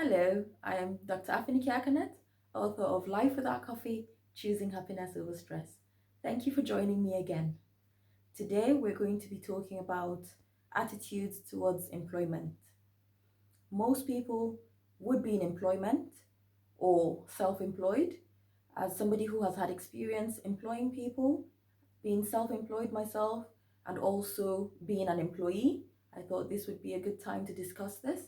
Hello, I am Dr. Afiniki Akanet, author of Life Without Coffee, Choosing Happiness Over Stress. Thank you for joining me again. Today we're going to be talking about attitudes towards employment. Most people would be in employment or self-employed. As somebody who has had experience employing people, being self-employed myself, and also being an employee, I thought this would be a good time to discuss this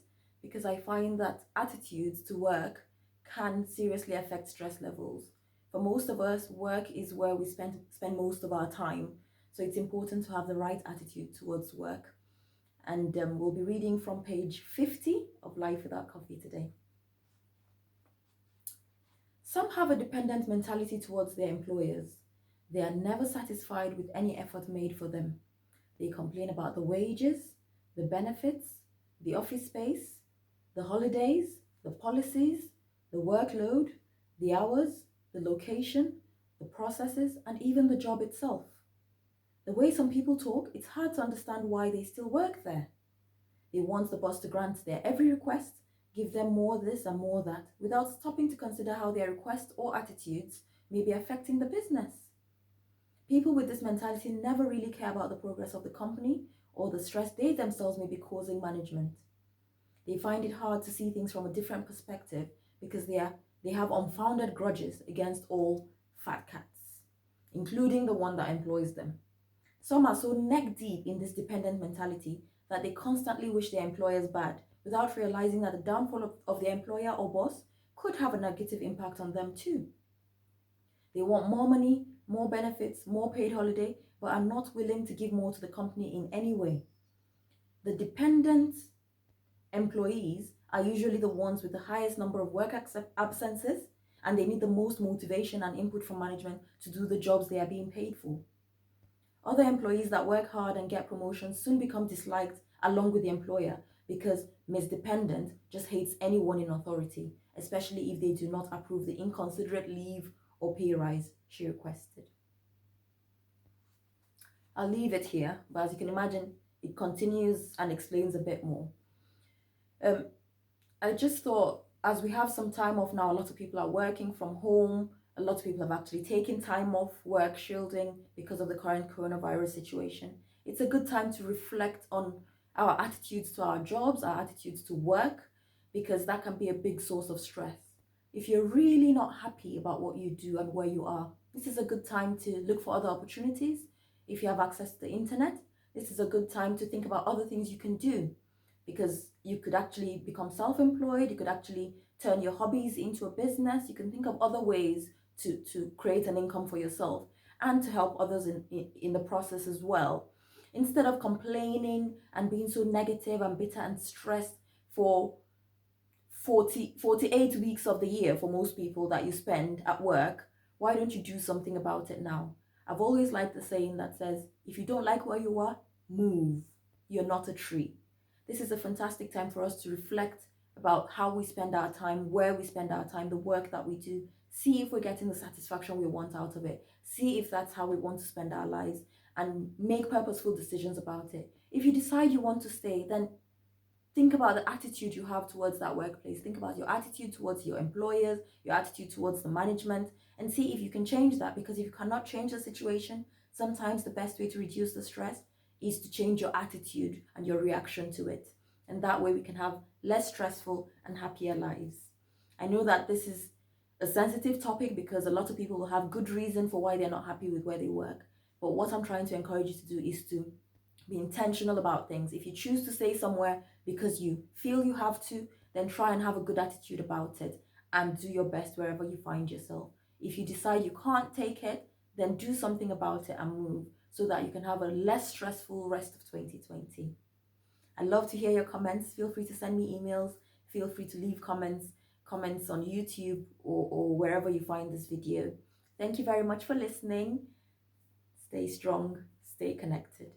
because I find that attitudes to work can seriously affect stress levels. For most of us, work is where we spend most of our time. So it's important to have the right attitude towards work. And we'll be reading from page 50 of Life Without Coffee today. Some have a dependent mentality towards their employers. They are never satisfied with any effort made for them. They complain about the wages, the benefits, the office space, the holidays, the policies, the workload, the hours, the location, the processes, and even the job itself. The way some people talk, it's hard to understand why they still work there. They want the boss to grant their every request, give them more this and more that, without stopping to consider how their requests or attitudes may be affecting the business. People with this mentality never really care about the progress of the company or the stress they themselves may be causing management. They find it hard to see things from a different perspective because they have unfounded grudges against all fat cats, including the one that employs them. Some are so neck deep in this dependent mentality that they constantly wish their employers bad without realizing that the downfall of their employer or boss could have a negative impact on them too. They want more money, more benefits, more paid holiday, but are not willing to give more to the company in any way. The dependent employees are usually the ones with the highest number of work absences, and they need the most motivation and input from management to do the jobs they are being paid for. Other employees that work hard and get promotions soon become disliked along with the employer because Ms. Dependent just hates anyone in authority, especially if they do not approve the inconsiderate leave or pay rise she requested. I'll leave it here, but as you can imagine, it continues and explains a bit more. I just thought, as we have some time off now, a lot of people are working from home. A lot of people have actually taken time off work, shielding because of the current coronavirus situation. It's a good time to reflect on our attitudes to our jobs, our attitudes to work, because that can be a big source of stress. If you're really not happy about what you do and where you are, this is a good time to look for other opportunities. If you have access to the internet, this is a good time to think about other things you can do, because you could actually become self-employed, you could actually turn your hobbies into a business, you can think of other ways to create an income for yourself and to help others in the process as well. Instead of complaining and being so negative and bitter and stressed for 48 weeks of the year for most people that you spend at work, why don't you do something about it now? I've always liked the saying that says, if you don't like where you are, move. You're not a tree. This is a fantastic time for us to reflect about how we spend our time, where we spend our time, the work that we do. See if we're getting the satisfaction we want out of it. See if that's how we want to spend our lives and make purposeful decisions about it. If you decide you want to stay, then think about the attitude you have towards that workplace. Think about your attitude towards your employers, your attitude towards the management, and see if you can change that. Because if you cannot change the situation, sometimes the best way to reduce the stress is to change your attitude and your reaction to it. And that way we can have less stressful and happier lives. I know that this is a sensitive topic because a lot of people will have good reason for why they're not happy with where they work. But what I'm trying to encourage you to do is to be intentional about things. If you choose to stay somewhere because you feel you have to, then try and have a good attitude about it and do your best wherever you find yourself. If you decide you can't take it, then do something about it and move so that you can have a less stressful rest of 2020. I'd love to hear your comments. Feel free to send me emails. Feel free to leave comments on YouTube or wherever you find this video. Thank you very much for listening. Stay strong, stay connected.